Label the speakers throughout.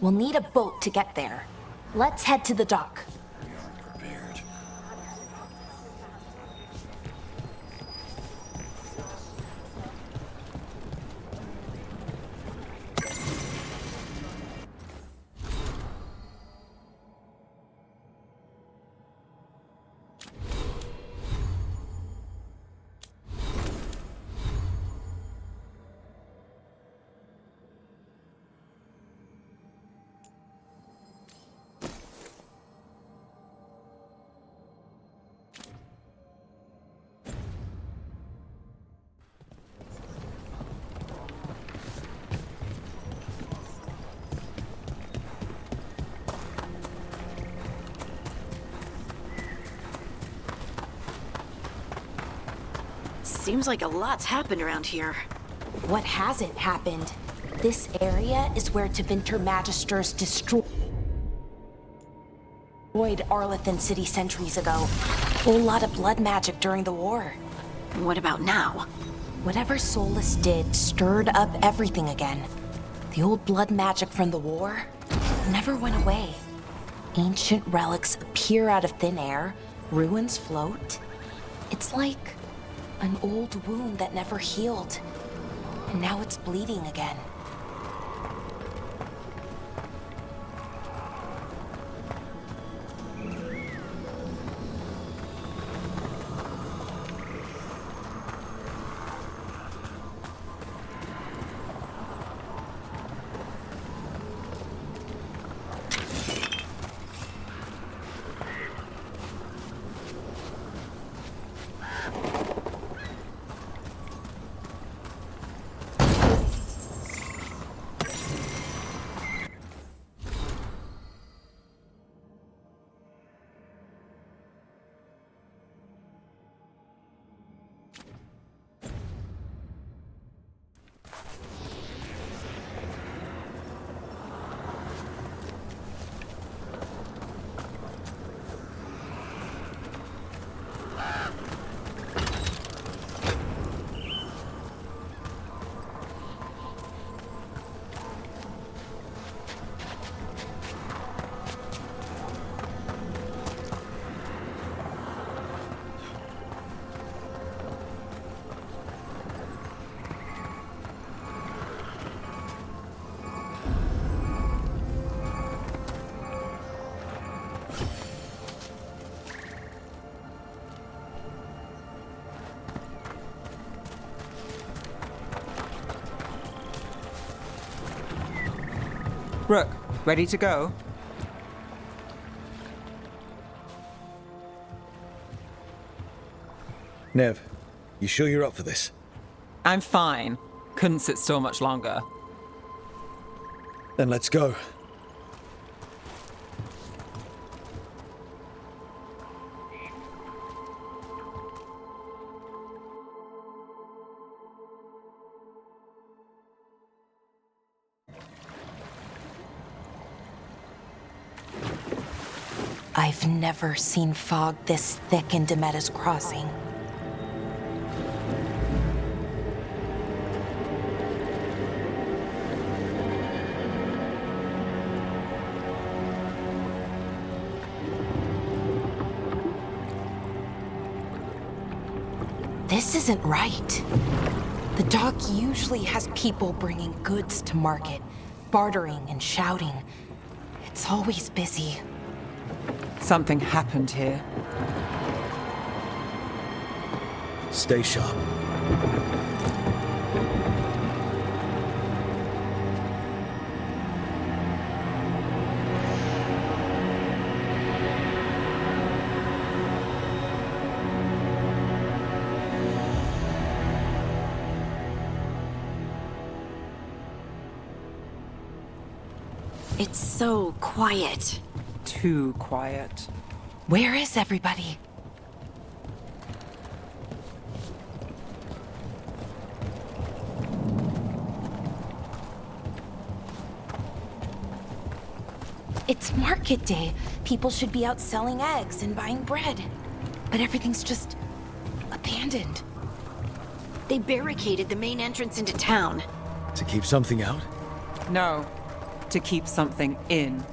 Speaker 1: We'll need a boat to get there. Let's head to the dock.
Speaker 2: We are prepared.
Speaker 3: Seems like a lot's happened around here.
Speaker 1: What hasn't happened? This area is where Tevinter Magisters destroyed Arlethan City centuries ago. Whole lot of blood magic during the war.
Speaker 3: What about now?
Speaker 1: Whatever Solas did stirred up everything again. The old blood magic from the war never went away. Ancient relics appear out of thin air, ruins float. It's like an old wound that never healed, and now it's bleeding again.
Speaker 4: Rook, ready to go?
Speaker 2: Nev, you sure you're up for this?
Speaker 4: I'm fine. Couldn't sit still much longer.
Speaker 2: Then let's go.
Speaker 1: I've never seen fog this thick in Demetta's Crossing. This isn't right. The dock usually has people bringing goods to market, bartering and shouting. It's always busy.
Speaker 4: Something happened here.
Speaker 2: Stay sharp.
Speaker 3: It's so quiet.
Speaker 4: Too quiet.
Speaker 1: Where is everybody? It's market day. People should be out selling eggs and buying bread. But everything's just abandoned.
Speaker 3: They barricaded the main entrance into town.
Speaker 2: To keep something out?
Speaker 4: No. to keep something in.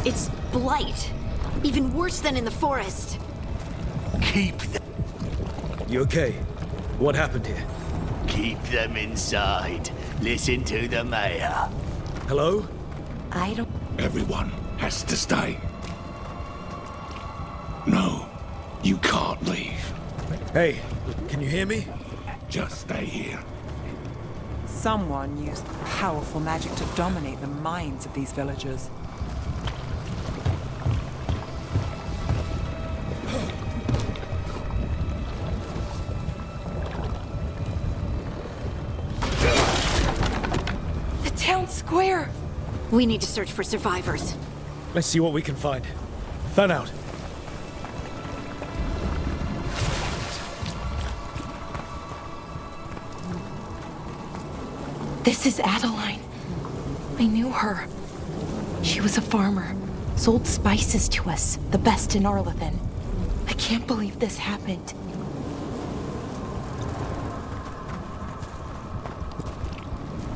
Speaker 3: It's blight. Even worse than in the forest.
Speaker 5: Keep them.
Speaker 2: You okay? What happened here?
Speaker 5: Keep them inside. Listen to the mayor.
Speaker 2: Hello?
Speaker 1: I don't.
Speaker 6: Everyone has to stay. No, you can't leave.
Speaker 2: Hey, can you hear me?
Speaker 6: Just stay here.
Speaker 4: Someone used powerful magic to dominate the minds of these villagers.
Speaker 1: The town square!
Speaker 3: We need to search for survivors.
Speaker 2: Let's see what we can find. Fan out.
Speaker 1: This is Adeline. I knew her. She was a farmer, sold spices to us, the best in Arlethan. I can't believe this happened.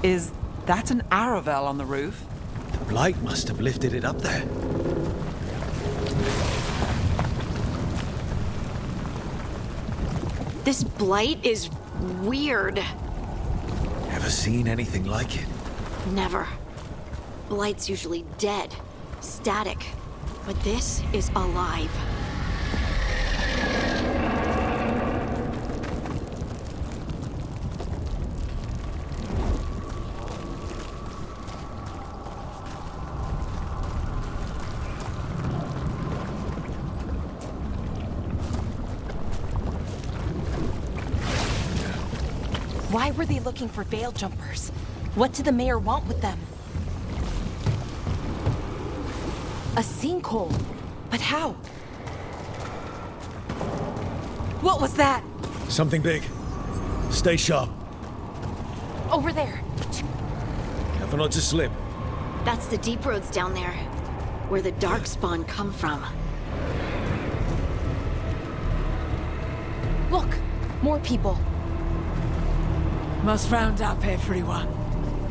Speaker 4: Is that an Aravel on the roof?
Speaker 2: The blight must have lifted it up there.
Speaker 3: This blight is weird.
Speaker 2: Ever seen anything like it?
Speaker 3: Never. Blight's usually dead, static. But this is alive.
Speaker 1: Why were they looking for veil jumpers? What did the mayor want with them? A sinkhole? But how? What was that?
Speaker 2: Something big. Stay sharp.
Speaker 1: Over there.
Speaker 2: Careful not to slip.
Speaker 3: That's the deep roads down there, where the darkspawn come from.
Speaker 1: Look, more people.
Speaker 7: Must round up everyone.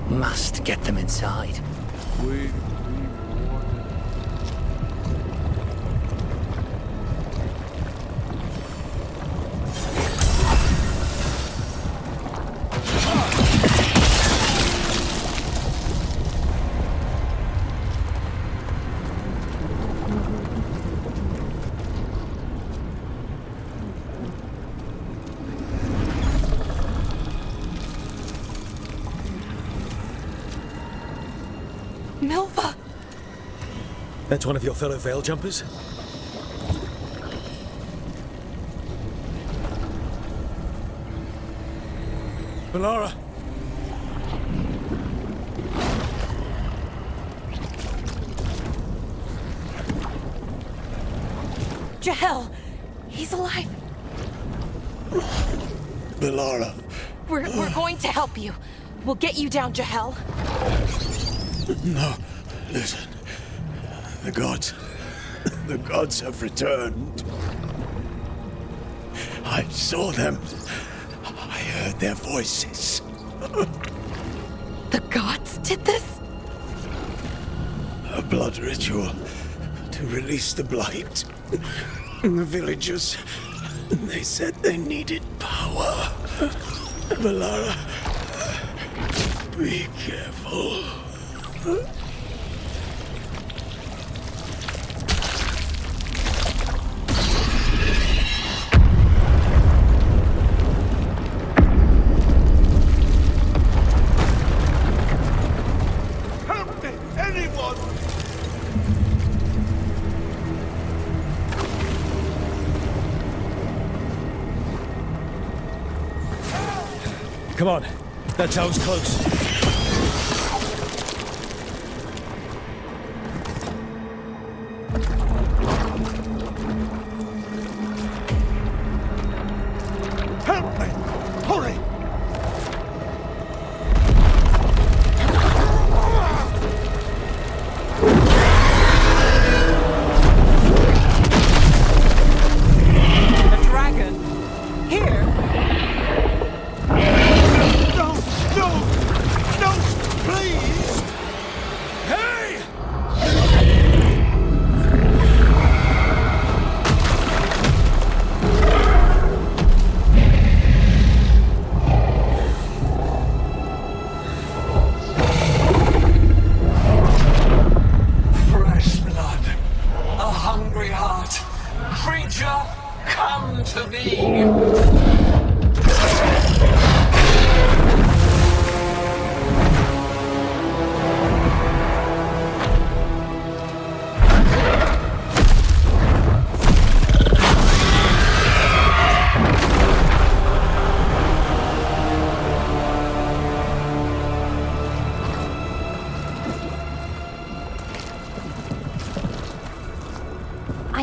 Speaker 5: Must get them inside.
Speaker 1: Milva!
Speaker 2: That's one of your fellow veil jumpers? Balara!
Speaker 1: Jahel! He's alive!
Speaker 6: Balara.
Speaker 1: We're going to help you. We'll get you down, Jahel.
Speaker 6: No, listen. The gods have returned. I saw them. I heard their voices.
Speaker 1: The gods did this?
Speaker 6: A blood ritual to release the blight. And the villagers, they said they needed power. Balara, be careful.
Speaker 5: Help me! Anyone!
Speaker 2: Come on. That tower's close.
Speaker 5: Help me! Hurry!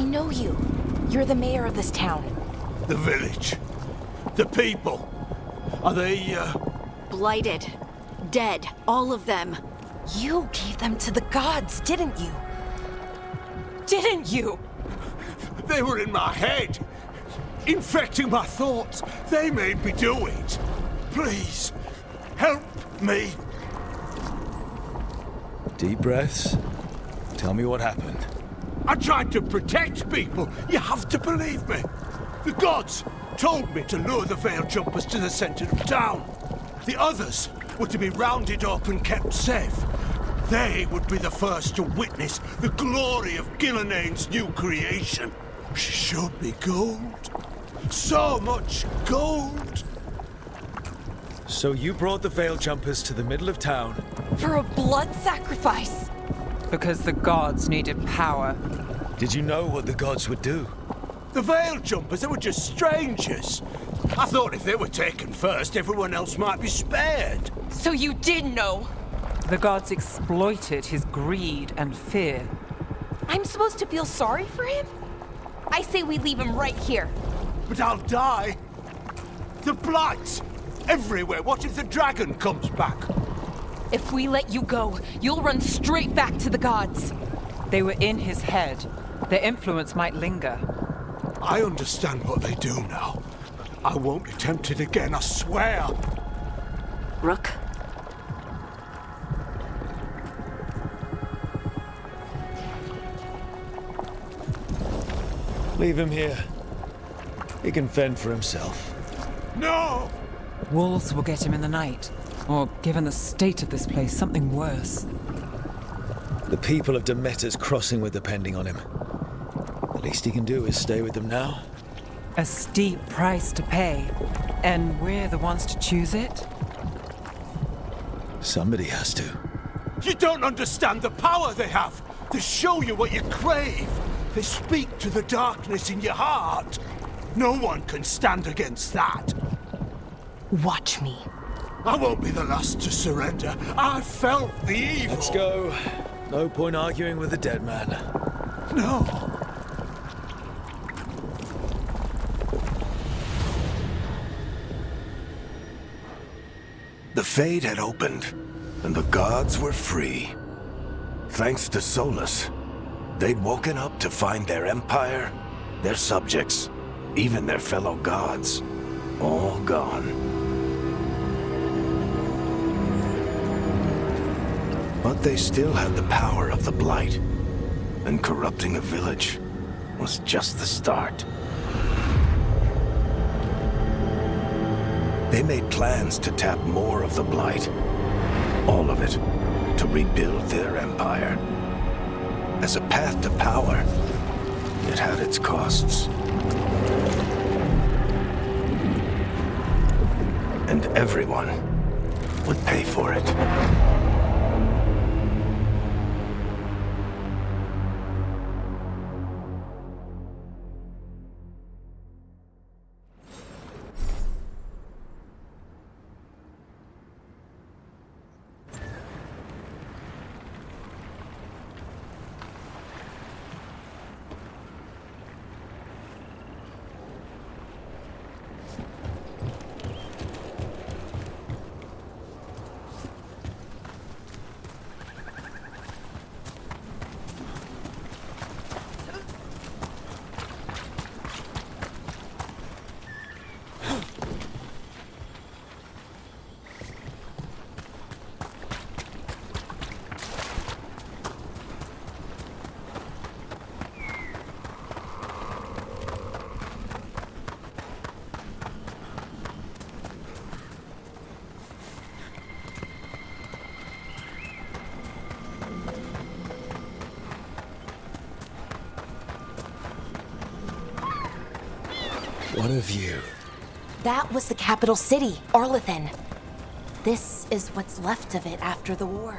Speaker 1: know you. You're the mayor of this town.
Speaker 5: The village. The people. Are they,
Speaker 3: Blighted. Dead. All of them.
Speaker 1: You gave them to the gods, didn't you? Didn't you?
Speaker 5: They were in my head. Infecting my thoughts. They made me do it. Please, help me.
Speaker 2: Deep breaths. Tell me what happened.
Speaker 5: I tried to protect people. You have to believe me. The gods told me to lure the Veil Jumpers to the center of town. The others were to be rounded up and kept safe. They would be the first to witness the glory of Gillenane's new creation. She showed me gold. So much gold.
Speaker 2: So you brought the Veil Jumpers to the middle of town.
Speaker 1: For a blood sacrifice.
Speaker 4: Because the gods needed power.
Speaker 2: Did you know what the gods would do?
Speaker 5: The Veil Jumpers, they were just strangers. I thought if they were taken first, everyone else might be spared.
Speaker 1: So you did know.
Speaker 4: The gods exploited his greed and fear.
Speaker 1: I'm supposed to feel sorry for him? I say we leave him right here.
Speaker 5: But I'll die. The blight everywhere. What if the dragon comes back?
Speaker 1: If we let you go, you'll run straight back to the gods.
Speaker 4: They were in his head. Their influence might linger.
Speaker 5: I understand what they do now. I won't be tempted again, I swear.
Speaker 3: Rook?
Speaker 2: Leave him here. He can fend for himself.
Speaker 5: No!
Speaker 4: Wolves will get him in the night. Or, given the state of this place, something worse.
Speaker 2: The people of Demeter's crossing were depending on him. The least he can do is stay with them now.
Speaker 4: A steep price to pay. And we're the ones to choose it?
Speaker 2: Somebody has to.
Speaker 5: You don't understand the power they have. They show you what you crave. They speak to the darkness in your heart. No one can stand against that.
Speaker 1: Watch me.
Speaker 5: I won't be the last to surrender. I felt the evil.
Speaker 2: Let's go. No point arguing with a dead man.
Speaker 5: No.
Speaker 6: The Fade had opened, and the gods were free. Thanks to Solas, they'd woken up to find their empire, their subjects, even their fellow gods, all gone. But they still had the power of the Blight, and corrupting a village was just the start. They made plans to tap more of the Blight, all of it, to rebuild their empire. As a path to power, it had its costs. And everyone would pay for it.
Speaker 2: What a view.
Speaker 1: That was the capital city, Arlethan. This is what's left of it after the war.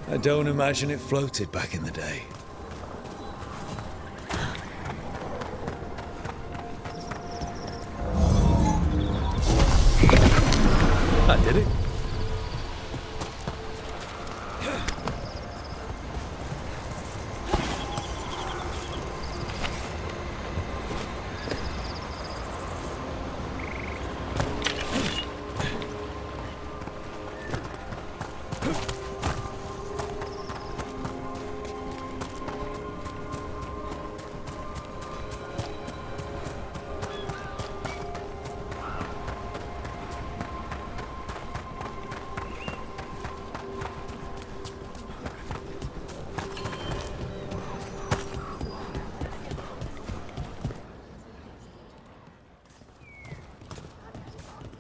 Speaker 2: I don't imagine it floated back in the day. That did it.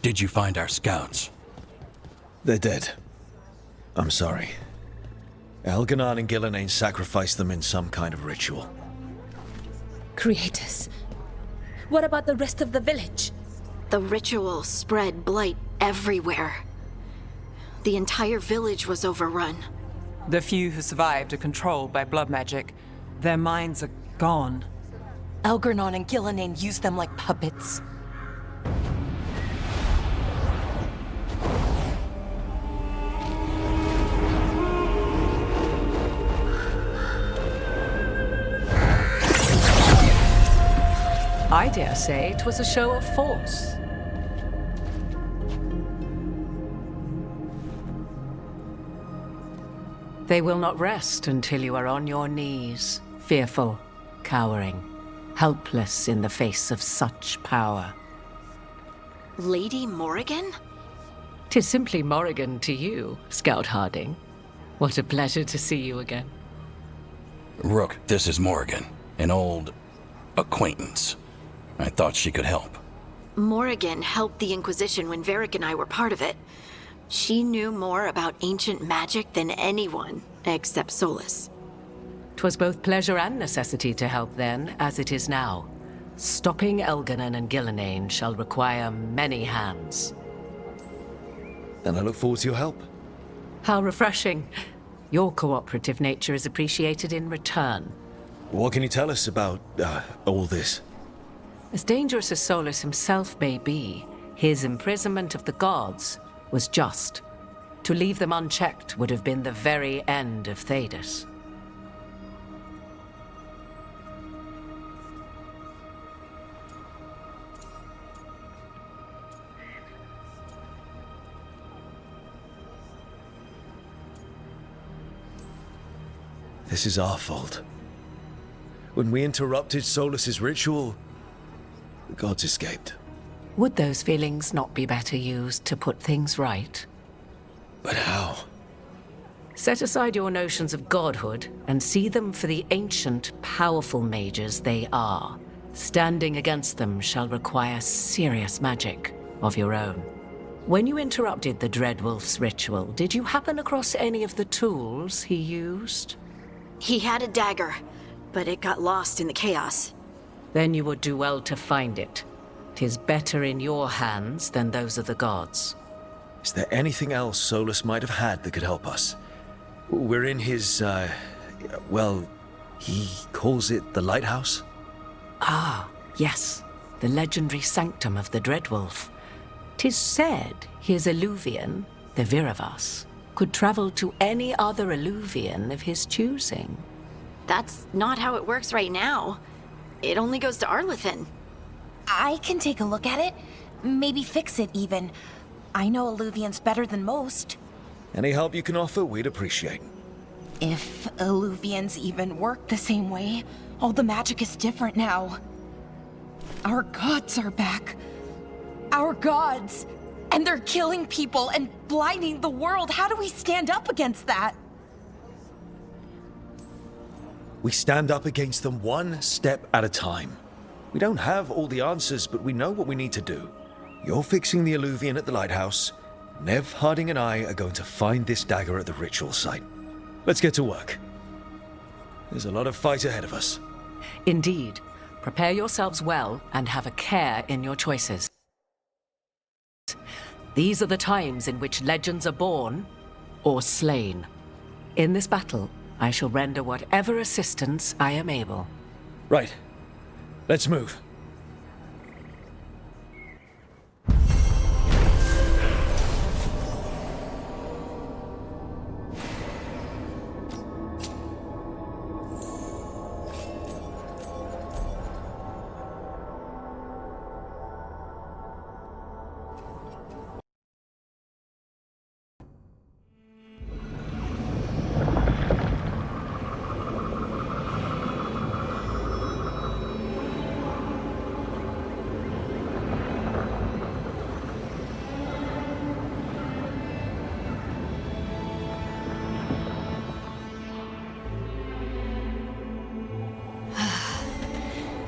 Speaker 7: Did you find our scouts?
Speaker 2: They're dead. I'm sorry. Elganon and Gillenane sacrificed them in some kind of ritual.
Speaker 8: Creators. What about the rest of the village?
Speaker 3: The ritual spread blight everywhere. The entire village was overrun.
Speaker 4: The few who survived are controlled by blood magic. Their minds are gone.
Speaker 1: Elganon and Gillenane used them like puppets.
Speaker 9: I dare say it was a show of force. They will not rest until you are on your knees, fearful, cowering, helpless in the face of such power.
Speaker 3: Lady Morrigan?
Speaker 9: 'Tis simply Morrigan to you, Scout Harding. What a pleasure to see you again.
Speaker 7: Rook, this is Morrigan, an old acquaintance. I thought she could help.
Speaker 3: Morrigan helped the Inquisition when Varric and I were part of it. She knew more about ancient magic than anyone, except Solas.
Speaker 9: 'Twas both pleasure and necessity to help then, as it is now. Stopping Elganon and Gillenane shall require many hands.
Speaker 2: Then I look forward to your help.
Speaker 9: How refreshing. Your cooperative nature is appreciated in return.
Speaker 2: What can you tell us about all this?
Speaker 9: As dangerous as Solas himself may be, his imprisonment of the gods was just. To leave them unchecked would have been the very end of Thedas.
Speaker 2: This is our fault. When we interrupted Solas's ritual, the gods escaped.
Speaker 9: Would those feelings not be better used to put things right?
Speaker 2: But how?
Speaker 9: Set aside your notions of godhood and see them for the ancient, powerful mages they are. Standing against them shall require serious magic of your own. When you interrupted the Dreadwolf's ritual, did you happen across any of the tools he used?
Speaker 3: He had a dagger, but it got lost in the chaos.
Speaker 9: Then you would do well to find it. 'Tis better in your hands than those of the gods.
Speaker 2: Is there anything else Solas might have had that could help us? We're in his, well, he calls it the lighthouse?
Speaker 9: Ah, yes, the legendary sanctum of the Dreadwolf. 'Tis said his Illuvian, the Viravas, could travel to any other Illuvian of his choosing.
Speaker 3: That's not how it works right now. It only goes to Arlethan.
Speaker 1: I can take a look at it. Maybe fix it, even. I know Illuvians better than most.
Speaker 2: Any help you can offer, we'd appreciate.
Speaker 1: If Illuvians even work the same way, all the magic is different now. Our gods are back. Our gods! And they're killing people and blinding the world. How do we stand up against that?
Speaker 2: We stand up against them one step at a time. We don't have all the answers, but we know what we need to do. You're fixing the Illuvian at the lighthouse. Nev, Harding, and I are going to find this dagger at the ritual site. Let's get to work. There's a lot of fight ahead of us.
Speaker 9: Indeed. Prepare yourselves well and have a care in your choices. These are the times in which legends are born or slain. In this battle, I shall render whatever assistance I am able.
Speaker 2: Right. Let's move.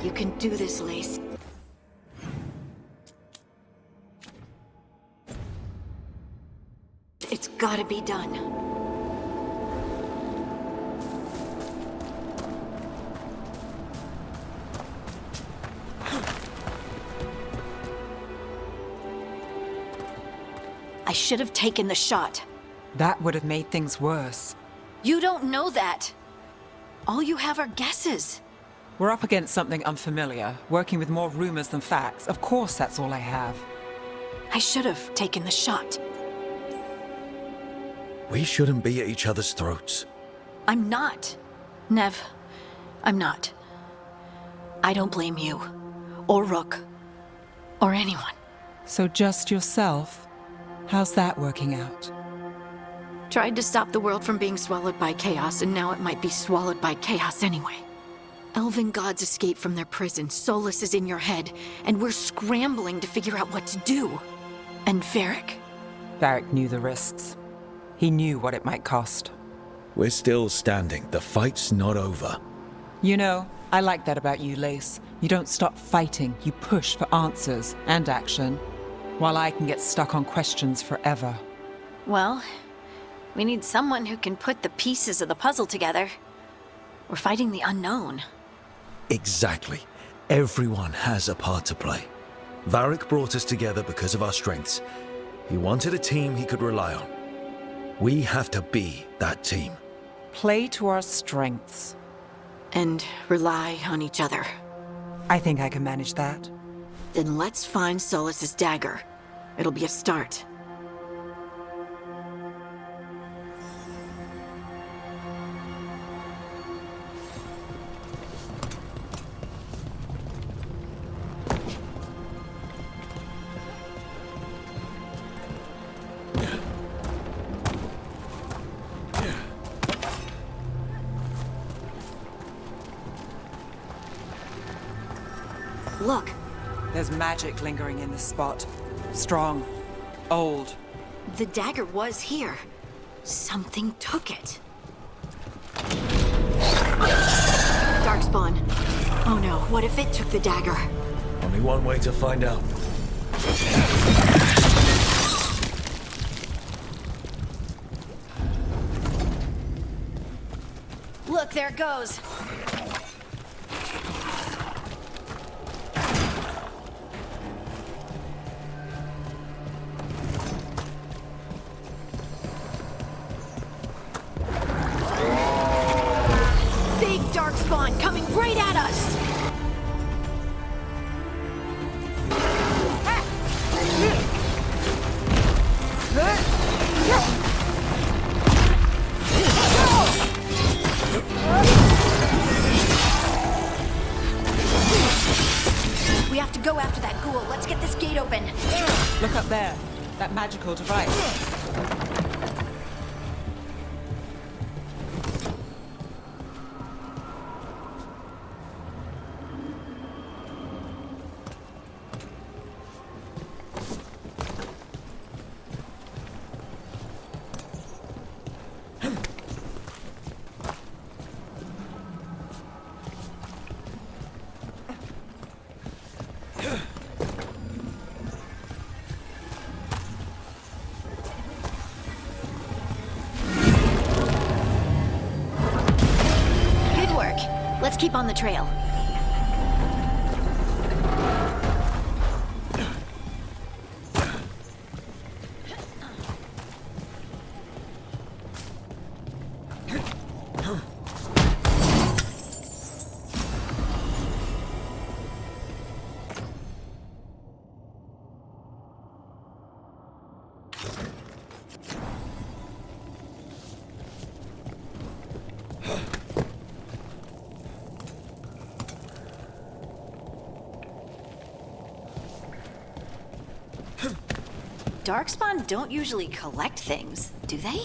Speaker 3: You can do this, Lace. It's gotta be done. I should have taken the shot.
Speaker 4: That would have made things worse.
Speaker 3: You don't know that. All you have are guesses.
Speaker 4: We're up against something unfamiliar, working with more rumors than facts. Of course, that's all I have.
Speaker 3: I should have taken the shot.
Speaker 2: We shouldn't be at each other's throats.
Speaker 3: I'm not. Nev, I'm not. I don't blame you, or Rook, or anyone.
Speaker 4: So just yourself? How's that working out?
Speaker 3: Tried to stop the world from being swallowed by chaos, and now it might be swallowed by chaos anyway. Elven gods escape from their prison, Solas is in your head, and we're scrambling to figure out what to do. And Varric?
Speaker 4: Varric knew the risks. He knew what it might cost.
Speaker 2: We're still standing. The fight's not over.
Speaker 4: You know, I like that about you, Lace. You don't stop fighting, you push for answers and action, while I can get stuck on questions forever.
Speaker 3: Well, we need someone who can put the pieces of the puzzle together. We're fighting the unknown.
Speaker 2: Exactly. Everyone has a part to play. Varric brought us together because of our strengths. He wanted a team he could rely on. We have to be that team.
Speaker 4: Play to our strengths.
Speaker 3: And rely on each other.
Speaker 4: I think I can manage that.
Speaker 3: Then let's find Solas's dagger. It'll be a start. Look.
Speaker 4: There's magic lingering in this spot. Strong. Old.
Speaker 3: The dagger was here. Something took it. Darkspawn. Oh no, what if it took the dagger?
Speaker 2: Only one way to find out.
Speaker 3: Look, there it goes. Big Darkspawn coming right at us! We have to go after that ghoul. Let's get this gate open.
Speaker 4: Look up there. That magical device.
Speaker 3: Let's keep on the trail. Darkspawn don't usually collect things, do they?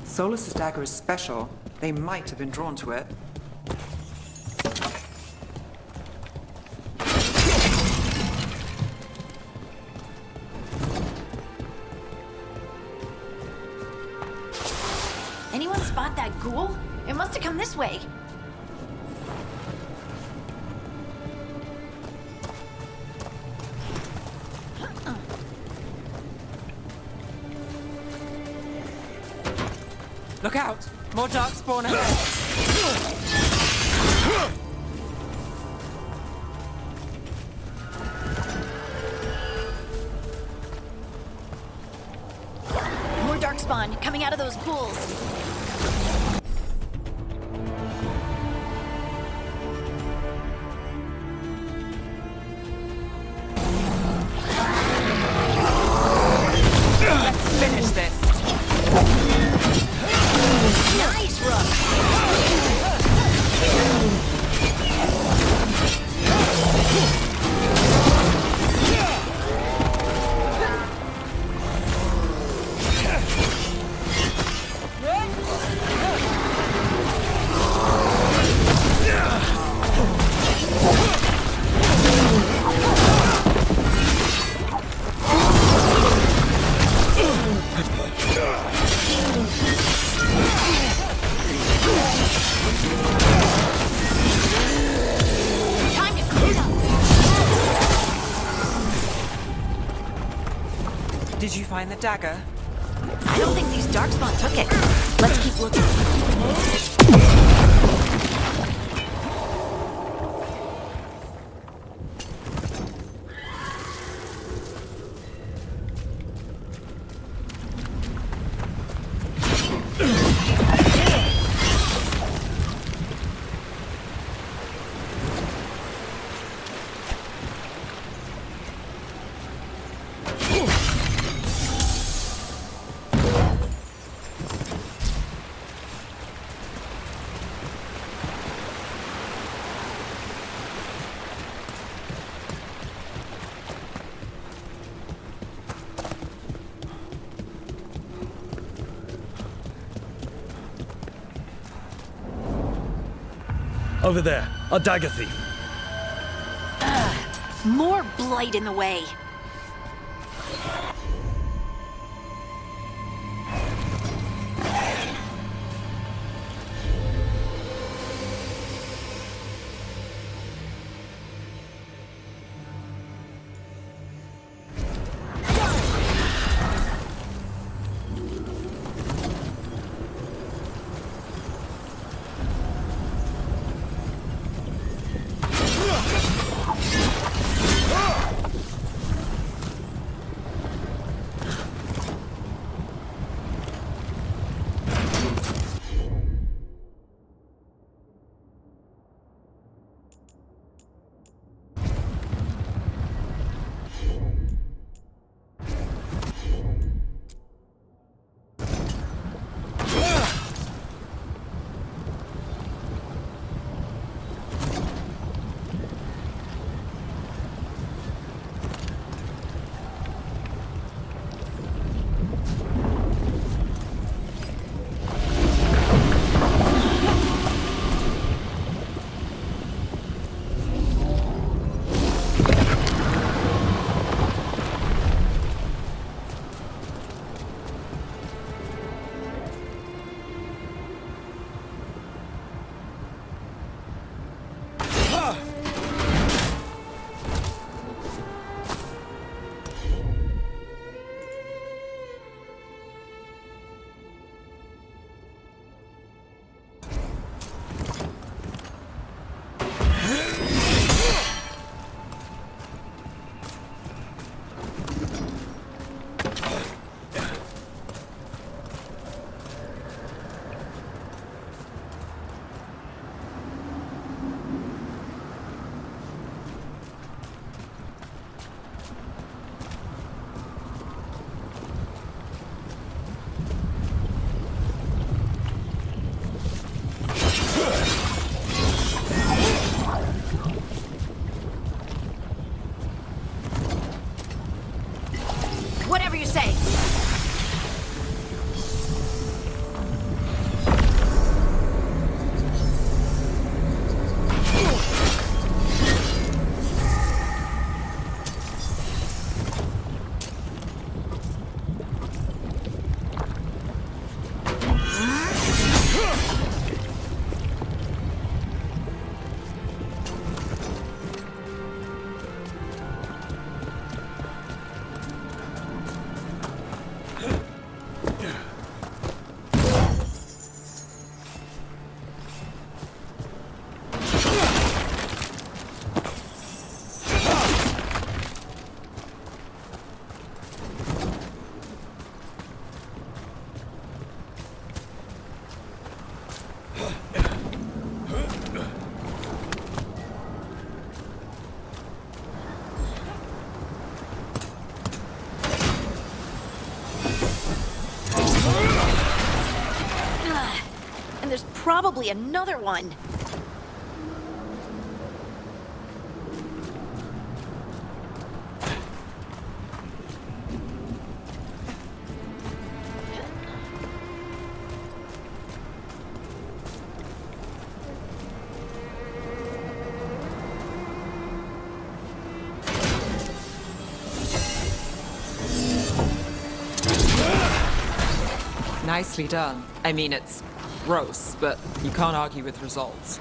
Speaker 4: Solas's dagger is special. They might have been drawn to it.
Speaker 3: Anyone spot that ghoul? It must have come this way.
Speaker 4: Look out! More darkspawn ahead!
Speaker 3: More darkspawn coming out of those pools.
Speaker 4: Let's finish this!
Speaker 3: Nice, Rook! Time to clean up!
Speaker 4: Did you find the dagger?
Speaker 3: I don't think these darkspawn took it. Let's keep looking.
Speaker 2: Over there, a dagger thief.
Speaker 3: More blight in the way. And there's probably another one.
Speaker 4: Nicely done. I mean, it's gross, but you can't argue with results.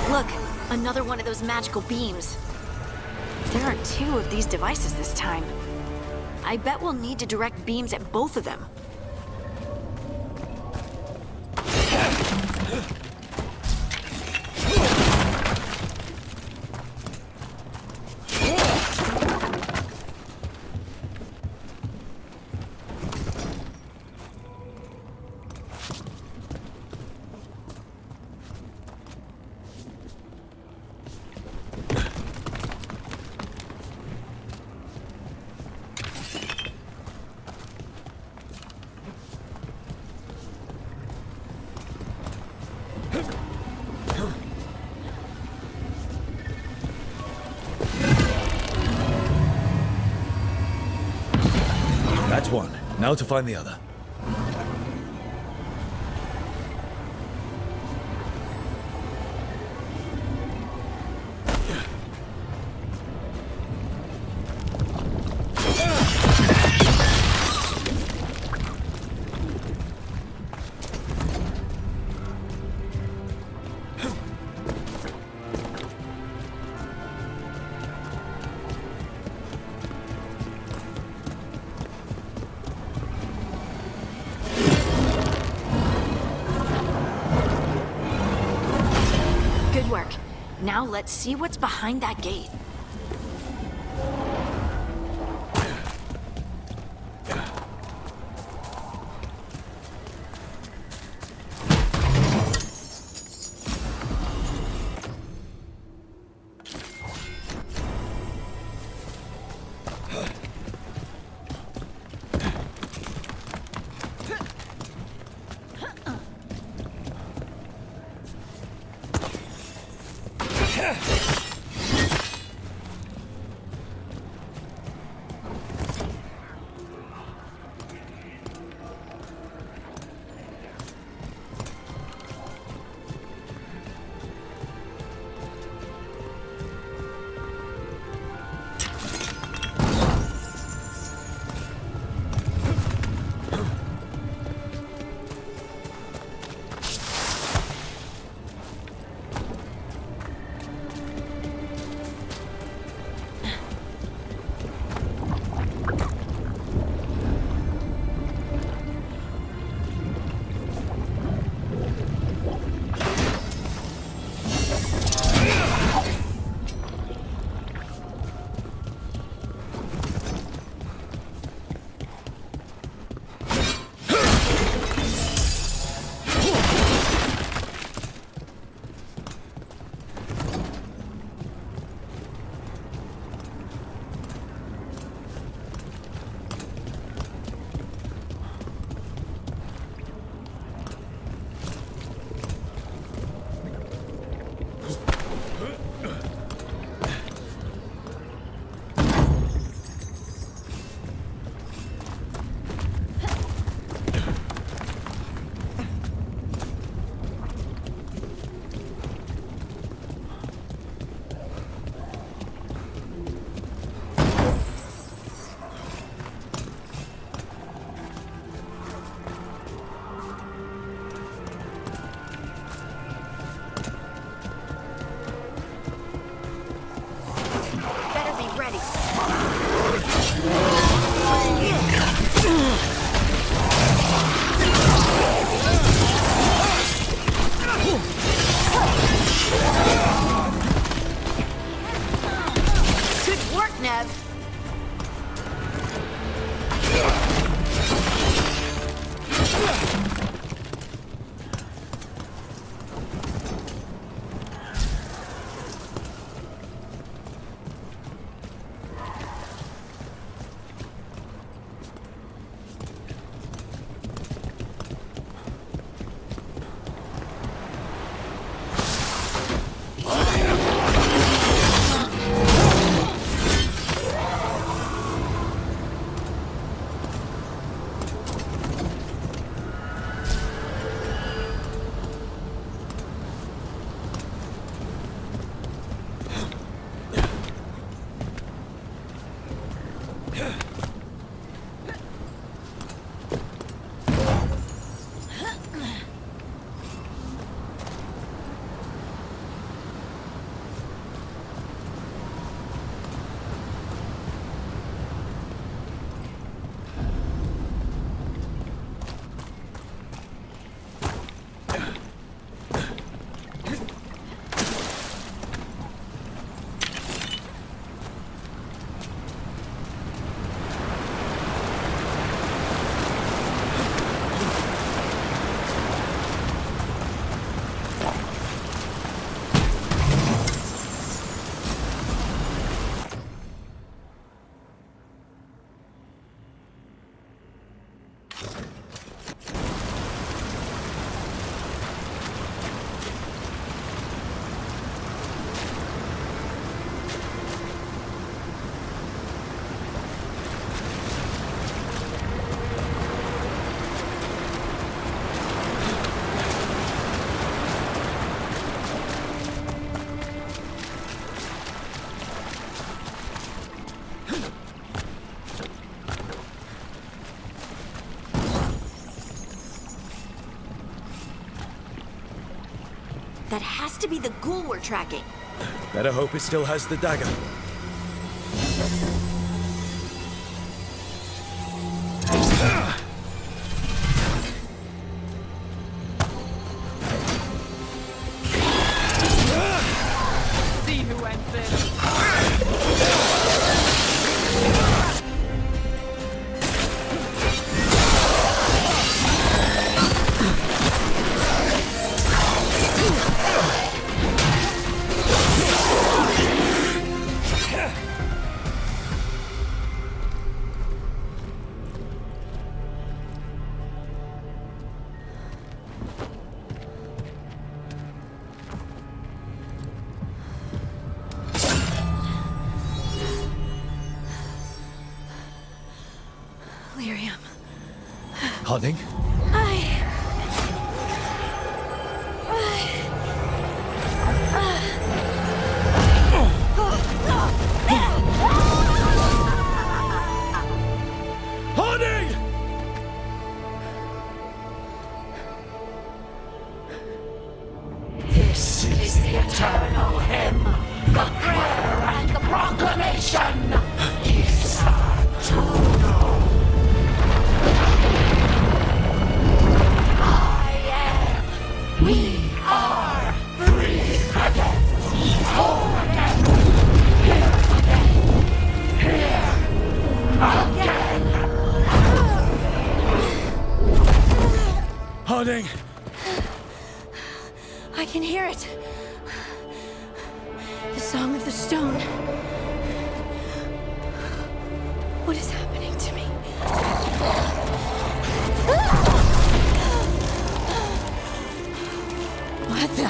Speaker 3: Look, another one of those magical beams. There are two of these devices this time. I bet we'll need to direct beams at both of them.
Speaker 2: That's one. Now to find the other.
Speaker 3: Good work. Now let's see what's behind that gate. That has to be the ghoul we're tracking.
Speaker 2: Better hope it still has the dagger.
Speaker 4: See who ends this.
Speaker 3: Lyrium.
Speaker 2: Hunting? Hunting!
Speaker 10: This is the eternal hymn, the prayer and the proclamation. Is to know. We are free again, whole again, here again.
Speaker 2: Hunting!
Speaker 3: I can hear it. The song of the stone. What is happening to me? What the?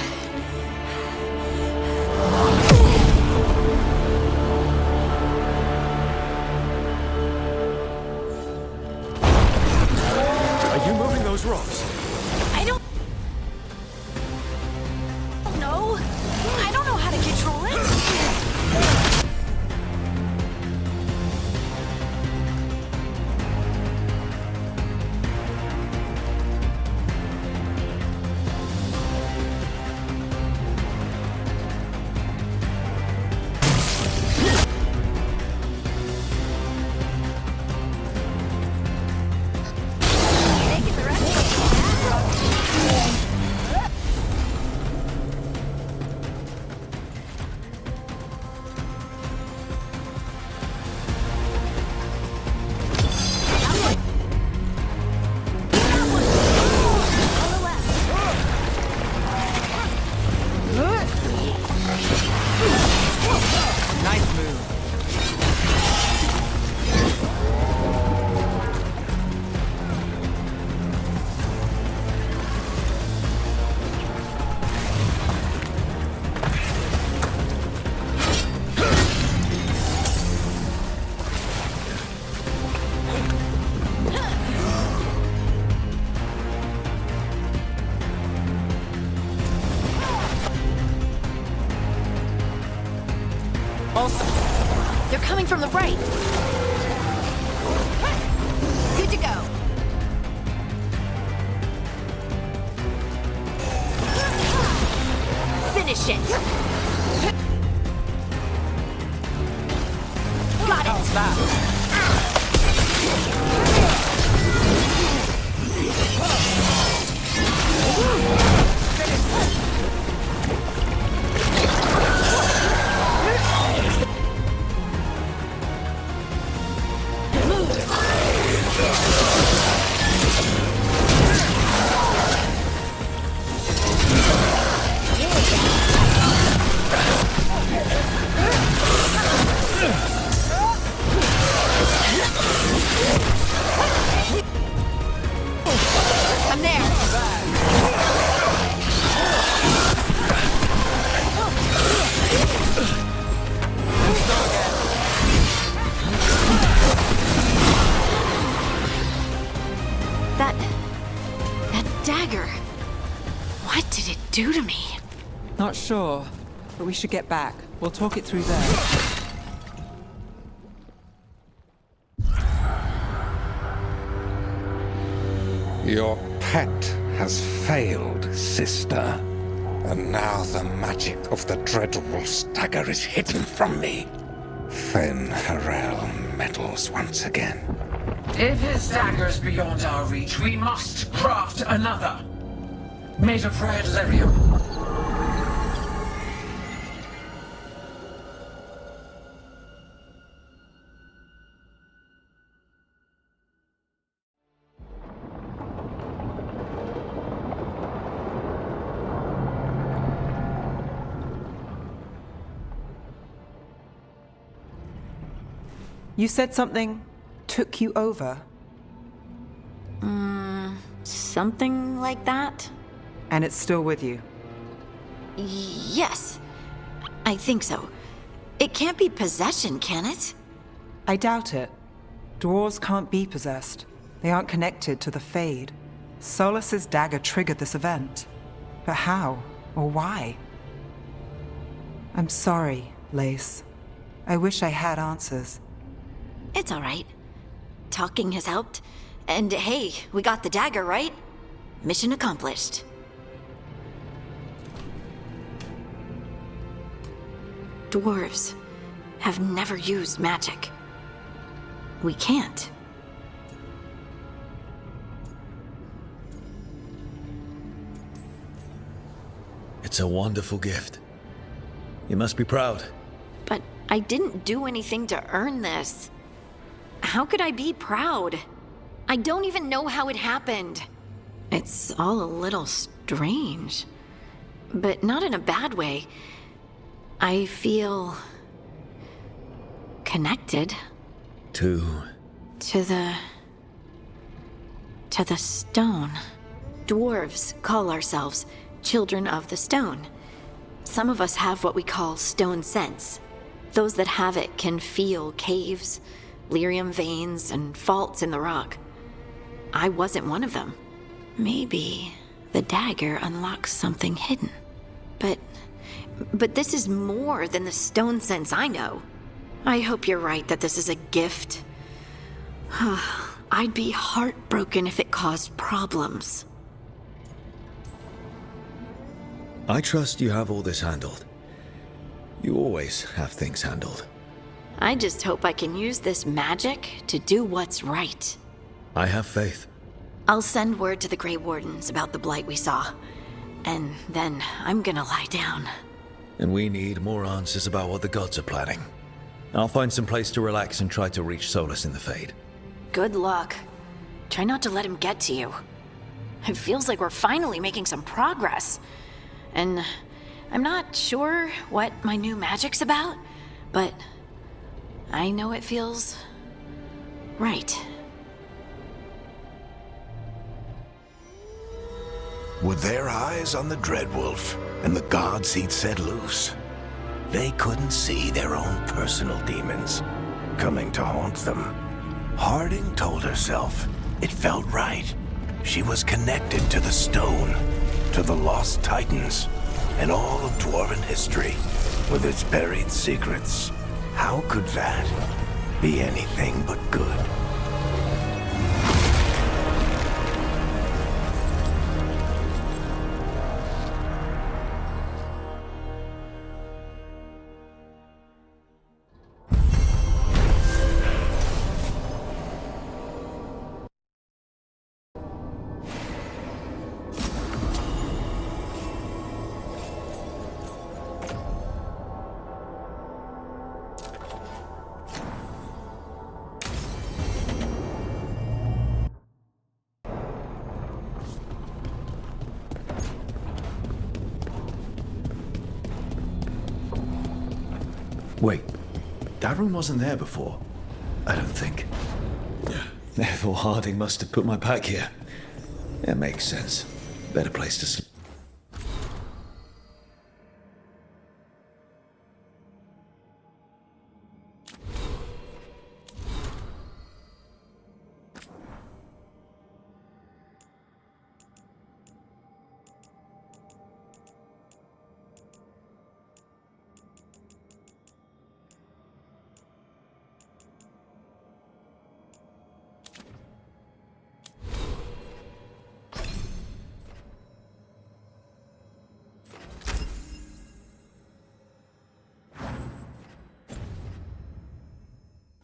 Speaker 2: Are you moving those rocks?
Speaker 3: I don't know. I don't know how to control it.
Speaker 4: Nice move.
Speaker 3: They're coming from the right. Good to go. Finish it. Got it. I'm there. That dagger. What did it do to me?
Speaker 4: Not sure, but we should get back. We'll talk it through there.
Speaker 11: Your pet has failed, sister. And now the magic of the Dreadwolf's dagger is hidden from me. Fen Harel meddles once again.
Speaker 10: If his dagger's beyond our reach, we must craft another. Made of red lyrium.
Speaker 4: You said something took you over,
Speaker 3: Something like that?
Speaker 4: and it's still with you.
Speaker 3: Yes. I think so. It can't be possession, can it?
Speaker 4: I doubt it. Dwarves can't be possessed. They aren't connected to the Fade. Solas's dagger triggered this event. But how? Or why? I'm sorry, Lace. I wish I had answers.
Speaker 3: It's all right. Talking has helped. And hey, we got the dagger, right? Mission accomplished. Dwarves have never used magic. We can't.
Speaker 2: It's a wonderful gift. You must be proud.
Speaker 3: But I didn't do anything to earn this. How could I be proud? I don't even know how it happened. It's all a little strange. But not in a bad way. I feel connected
Speaker 2: To
Speaker 3: to the stone. Dwarves call ourselves children of the stone. Some of us have what we call stone sense. Those that have it can feel caves, lyrium veins, and faults in the rock. I wasn't one of them. Maybe the dagger unlocks something hidden. But this is more than the stone sense I know. I hope you're right that this is a gift. I'd be heartbroken if it caused problems.
Speaker 2: I trust you have all this handled. You always have things handled.
Speaker 3: I just hope I can use this magic to do what's right.
Speaker 2: I have faith.
Speaker 3: I'll send word to the Grey Wardens about the blight we saw. And then I'm gonna lie down.
Speaker 2: And we need more answers about what the gods are planning. I'll find some place to relax and try to reach Solas in the Fade.
Speaker 3: Good luck. Try not to let him get to you. It feels like we're finally making some progress. And I'm not sure what my new magic's about, but I know it feels right.
Speaker 6: With their eyes on the Dreadwolf and the gods he'd set loose, they couldn't see their own personal demons coming to haunt them. Harding told herself it felt right. She was connected to the stone, to the lost titans, and all of dwarven history, with its buried secrets. How could that be anything but good?
Speaker 2: Wait, that room wasn't there before. I don't think. Therefore, Harding must have put my pack here. It makes sense. Better place to sleep.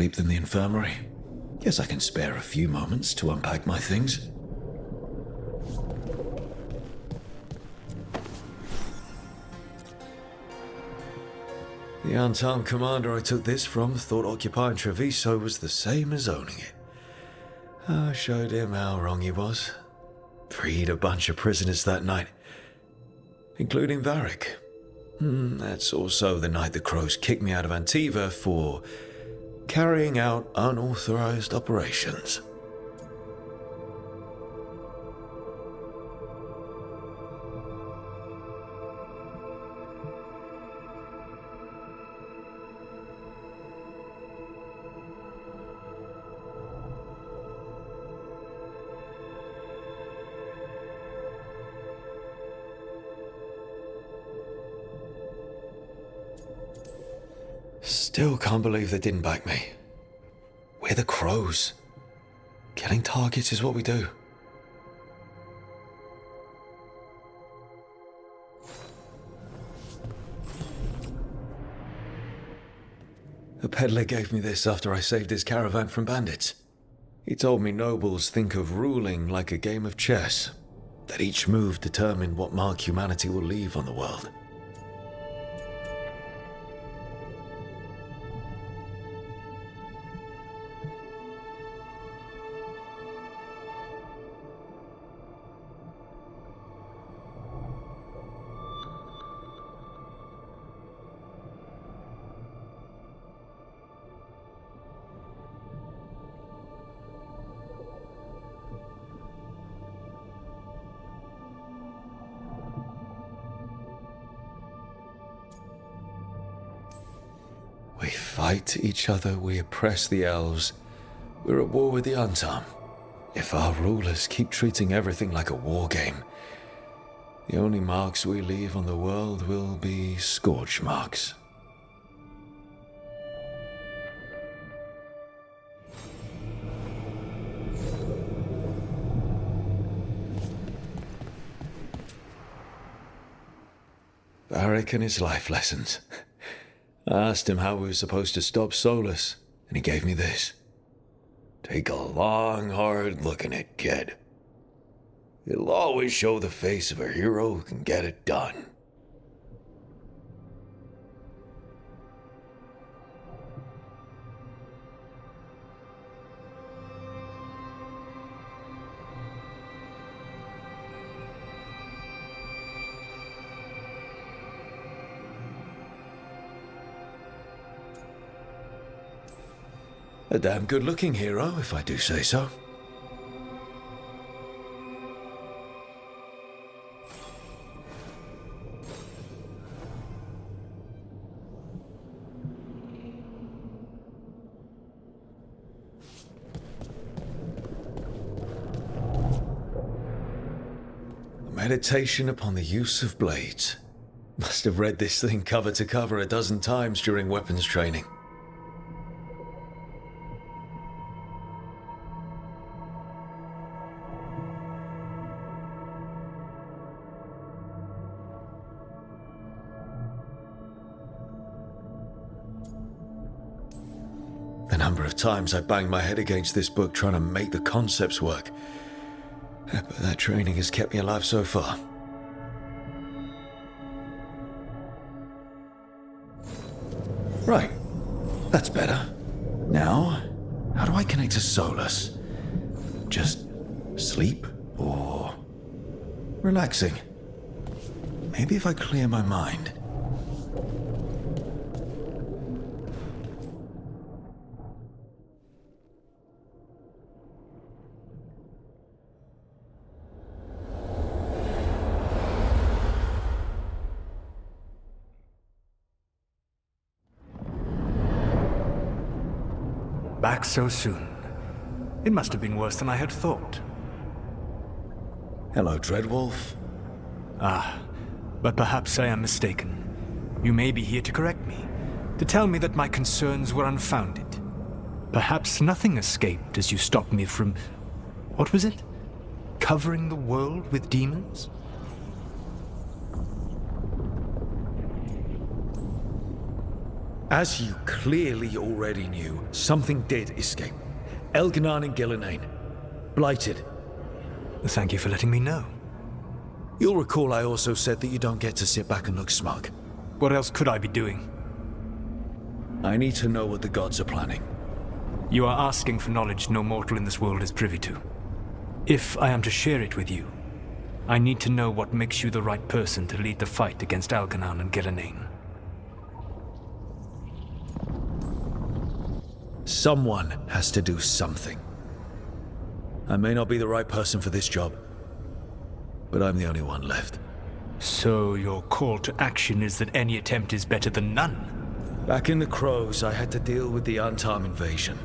Speaker 2: escape than the infirmary. Guess I can spare a few moments to unpack my things. The unarmed commander I took this from thought occupying Treviso was the same as owning it. I showed him how wrong he was. Freed a bunch of prisoners that night, including Varric. That's also the night the Crows kicked me out of Antiva for carrying out unauthorized operations. Still can't believe they didn't back me. We're the Crows. Killing targets is what we do. A peddler gave me this after I saved his caravan from bandits. He told me nobles think of ruling like a game of chess, that each move determined what mark humanity will leave on the world. We fight each other, we oppress the elves. We're at war with the unarmed. If our rulers keep treating everything like a war game, the only marks we leave on the world will be scorch marks. Varric and his life lessons. I asked him how we were supposed to stop Solas, and he gave me this. Take a long, hard look at it, kid. It'll always show the face of a hero who can get it done. A damn good-looking hero, if I do say so. A meditation upon the use of blades. Must have read this thing cover to cover a dozen times during weapons training. The number of times I banged my head against this book trying to make the concepts work. But that training has kept me alive so far. Right. That's better. Now, how do I connect to Solas? Just sleep or relaxing? Maybe if I clear my mind.
Speaker 12: Back so soon. It must have been worse than I had thought.
Speaker 2: Hello, Dreadwolf.
Speaker 12: Ah, but perhaps I am mistaken. You may be here to correct me, to tell me that my concerns were unfounded. Perhaps nothing escaped as you stopped me from... what was it? Covering the world with demons?
Speaker 2: As you clearly already knew, something did escape. Elganan and Gillenane. Blighted.
Speaker 12: Thank you for letting me know.
Speaker 2: You'll recall I also said that you don't get to sit back and look smug.
Speaker 12: What else could I be doing?
Speaker 2: I need to know what the gods are planning.
Speaker 12: You are asking for knowledge no mortal in this world is privy to. If I am to share it with you, I need to know what makes you the right person to lead the fight against Elganan and Gillenane.
Speaker 2: Someone has to do something. I may not be the right person for this job, but I'm the only one left.
Speaker 12: So your call to action is that any attempt is better than none?
Speaker 2: Back in the Crows, I had to deal with the Antam invasion.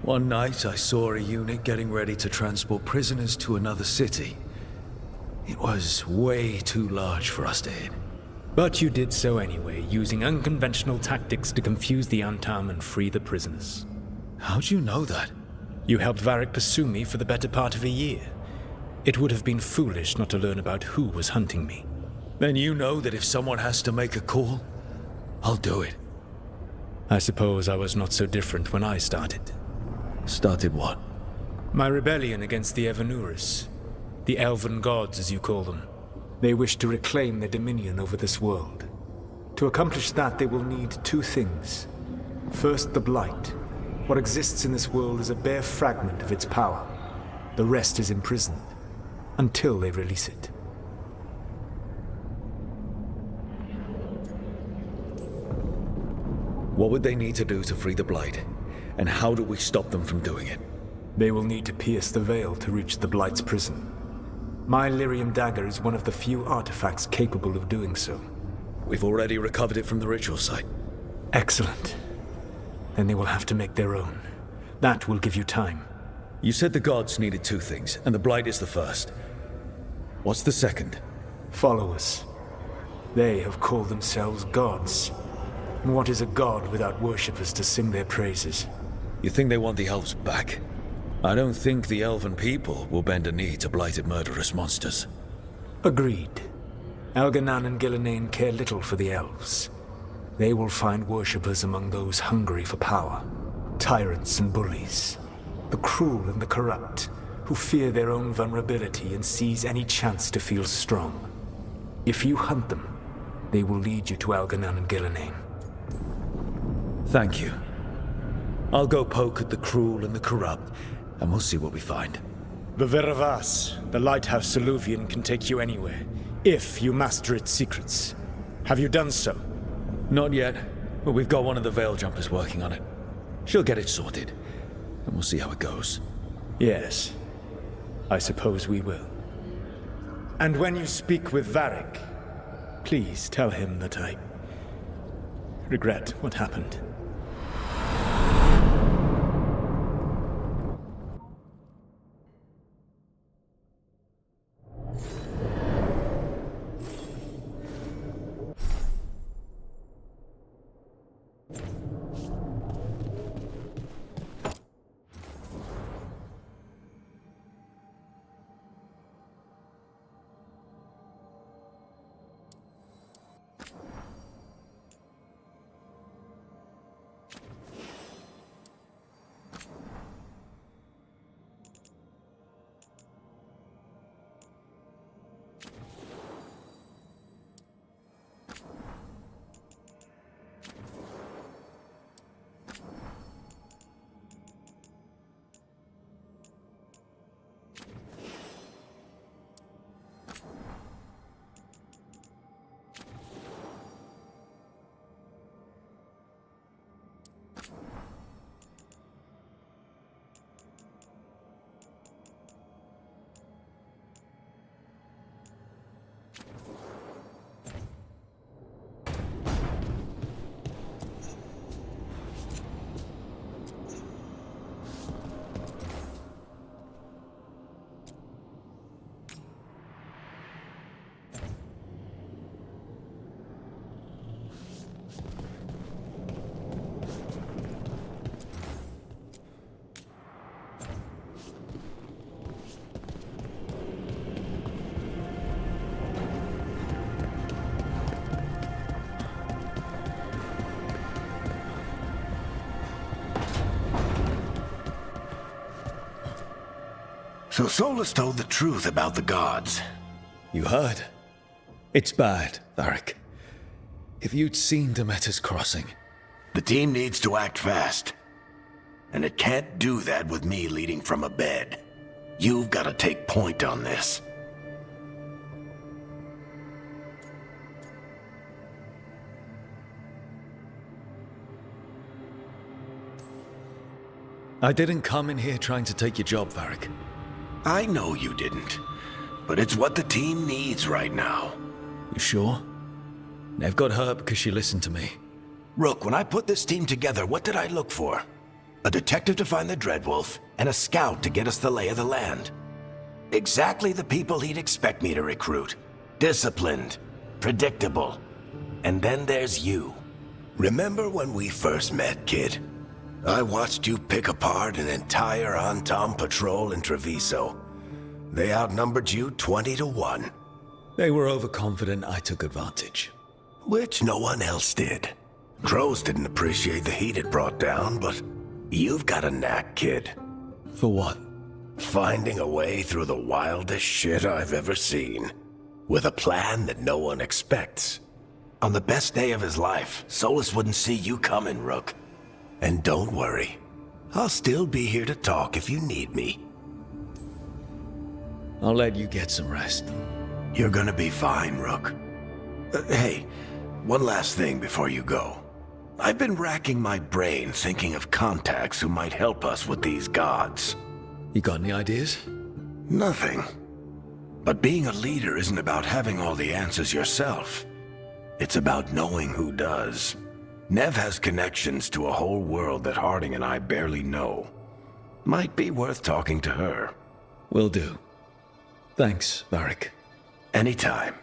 Speaker 2: One night, I saw a unit getting ready to transport prisoners to another city. It was way too large for us to hit.
Speaker 12: But you did so anyway, using unconventional tactics to confuse the Antam and free the prisoners.
Speaker 2: How'd you know that?
Speaker 12: You helped Varric pursue me for the better part of a year. It would have been foolish not to learn about who was hunting me.
Speaker 2: Then you know that if someone has to make a call, I'll do it.
Speaker 12: I suppose I was not so different when I started.
Speaker 2: Started what?
Speaker 12: My rebellion against the Evanuris. The elven gods, as you call them. They wish to reclaim their dominion over this world. To accomplish that, they will need two things. First, the Blight. What exists in this world is a bare fragment of its power. The rest is imprisoned, until they release it.
Speaker 2: What would they need to do to free the Blight? And how do we stop them from doing it?
Speaker 12: They will need to pierce the veil to reach the Blight's prison. My lyrium dagger is one of the few artifacts capable of doing so.
Speaker 2: We've already recovered it from the ritual site.
Speaker 12: Excellent. Then they will have to make their own. That will give you time.
Speaker 2: You said the gods needed two things, and the Blight is the first. What's the second?
Speaker 12: Followers. They have called themselves gods. And what is a god without worshippers to sing their praises?
Speaker 2: You think they want the elves back? I don't think the elven people will bend a knee to blighted murderous monsters.
Speaker 12: Agreed. Elganan and Gillenane care little for the elves. They will find worshippers among those hungry for power. Tyrants and bullies. The cruel and the corrupt, who fear their own vulnerability and seize any chance to feel strong. If you hunt them, they will lead you to Elganan and Gillenane.
Speaker 2: Thank you. I'll go poke at the cruel and the corrupt, and we'll see what we find.
Speaker 12: The Veravas, the lighthouse Soluvian, can take you anywhere, if you master its secrets. Have you done so?
Speaker 2: Not yet, but we've got one of the Veil Jumpers working on it. She'll get it sorted, and we'll see how it goes.
Speaker 12: Yes, I suppose we will. And when you speak with Varric, please tell him that I regret what happened.
Speaker 6: So Solas told the truth about the gods.
Speaker 2: You heard. It's bad, Varric. If you'd seen Demeter's crossing...
Speaker 6: The team needs to act fast. And it can't do that with me leading from a bed. You've got to take point on this.
Speaker 2: I didn't come in here trying to take your job, Varric.
Speaker 6: I know you didn't. But it's what the team needs right now.
Speaker 2: You sure? Nev got hurt because she listened to me.
Speaker 6: Rook, when I put this team together, what did I look for? A detective to find the Dreadwolf, and a scout to get us the lay of the land. Exactly the people he'd expect me to recruit. Disciplined, predictable. And then there's you. Remember when we first met, kid? I watched you pick apart an entire Antom patrol in Treviso. They outnumbered you 20 to 1.
Speaker 2: They were overconfident I took advantage.
Speaker 6: Which no one else did. Crows didn't appreciate the heat it brought down, but you've got a knack, kid.
Speaker 2: For what?
Speaker 6: Finding a way through the wildest shit I've ever seen. With a plan that no one expects. On the best day of his life, Solas wouldn't see you coming, Rook. And don't worry. I'll still be here to talk if you need me.
Speaker 2: I'll let you get some rest.
Speaker 6: You're gonna be fine, Rook. Hey, one last thing before you go. I've been racking my brain thinking of contacts who might help us with these gods.
Speaker 2: You got any ideas?
Speaker 6: Nothing. But being a leader isn't about having all the answers yourself. It's about knowing who does. Nev has connections to a whole world that Harding and I barely know. Might be worth talking to her.
Speaker 2: Will do. Thanks, Varric.
Speaker 6: Anytime.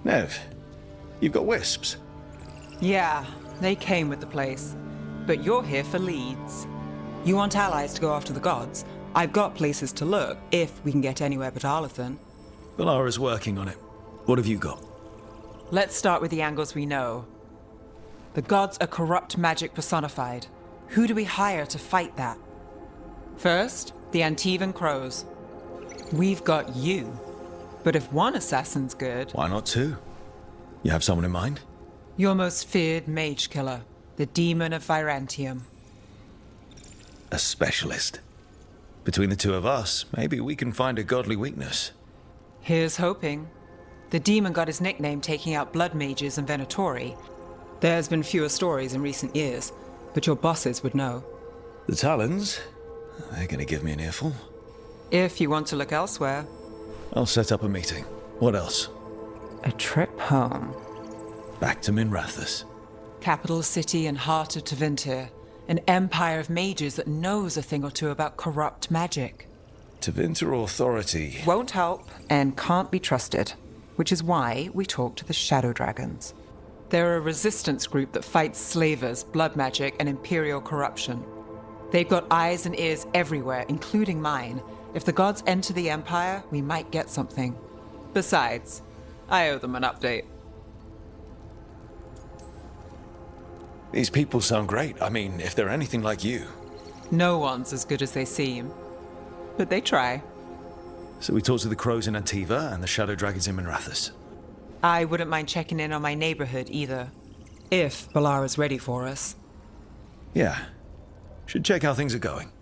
Speaker 2: Nev, you've got wisps.
Speaker 4: Yeah, they came with the place. But you're here for leads. You want allies to go after the gods? I've got places to look, if we can get anywhere but Arlathan.
Speaker 2: Valara's working on it. What have you got?
Speaker 4: Let's start with the angles we know. The gods are corrupt magic personified. Who do we hire to fight that? First, the Antivan Crows. We've got you. But if one assassin's good...
Speaker 2: Why not two? You have someone in mind?
Speaker 4: Your most feared mage killer, the Demon of Virantium.
Speaker 2: A specialist. Between the two of us, maybe we can find a godly weakness.
Speaker 4: Here's hoping. The demon got his nickname taking out blood mages and Venatori. There's been fewer stories in recent years, but your bosses would know.
Speaker 2: The Talons? They're gonna give me an earful.
Speaker 4: If you want to look elsewhere.
Speaker 2: I'll set up a meeting. What else?
Speaker 4: A trip home.
Speaker 2: Back to Minrathous.
Speaker 4: Capital city and heart of Tevinter. An empire of mages that knows a thing or two about corrupt magic.
Speaker 2: Tevinter authority...
Speaker 4: Won't help and can't be trusted. Which is why we talk to the Shadow Dragons. They're a resistance group that fights slavers, blood magic, and imperial corruption. They've got eyes and ears everywhere, including mine. If the gods enter the Empire, we might get something. Besides, I owe them an update.
Speaker 2: These people sound great. I mean, if they're anything like you.
Speaker 4: No one's as good as they seem. But they try.
Speaker 2: So we talk to the Crows in Antiva and the Shadow Dragons in Minrathous.
Speaker 4: I wouldn't mind checking in on my neighborhood either. If Balara's ready for us.
Speaker 2: Yeah. Should check how things are going.